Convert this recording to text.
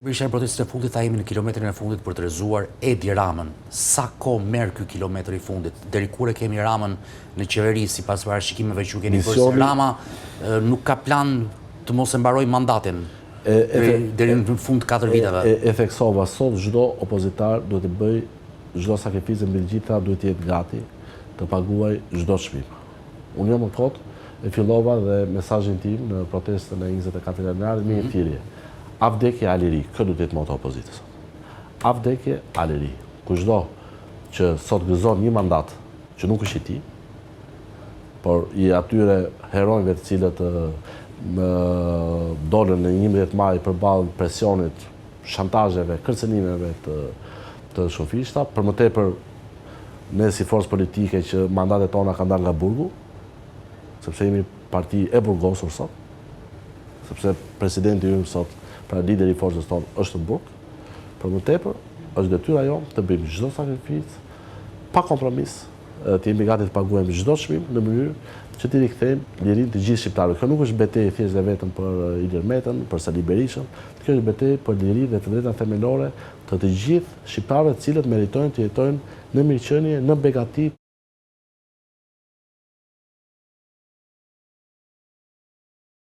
Bishaj protestit e fundit, ta jemi në kilometrin e fundit për të rrezuar Edi Ramën. Sa kohë merr ky kilometër i fundit? Deri kur e kemi Ramën në qeveri, sipas parashikimeve që ju keni bërë, se Rama nuk ka plan të mos e mbarojë mandatin deri në fund 4 viteve. E theksova sot, çdo opozitar duhet të bëj çdo sakrificë, mbi të gjitha duhet të jetë gati të paguaj çdo çmim. Unë jam në kot e fillova dhe mesazhin tim në protestën e 24 janarit me një thirrje. Avdekje Aliri, kë du të jetë moto opozitës. Avdekje Aliri, kushdo që sot gëzon një mandat që nuk është i tij, por i atyre heronjve të cilët dolën në 11 maj përballë presionit, shantazheve, kërcënimeve të shofishta, për më tepër ne si forcë politike që mandatet tona kanë dalë nga burgu, sepse jemi parti e burgosur sot, sepse presidenti ynë sot, pra lideri i forcës tonë është në burg, për më tepër është detyra jonë të bëjmë çdo sakrificë, pa kompromis, të jemi gati të paguajmë çdo çmim në mënyrë që t'i rikthejmë lirinë të gjithë shqiptarëve. Kjo nuk është betejë thjesht dhe vetëm për Ilir Metën, për Sali Berishën, kjo është betejë për lirinë dhe të drejtat themelore të gjithë shqiptarëve të cilët meritojnë të jetojnë në mirëqenie, në begati.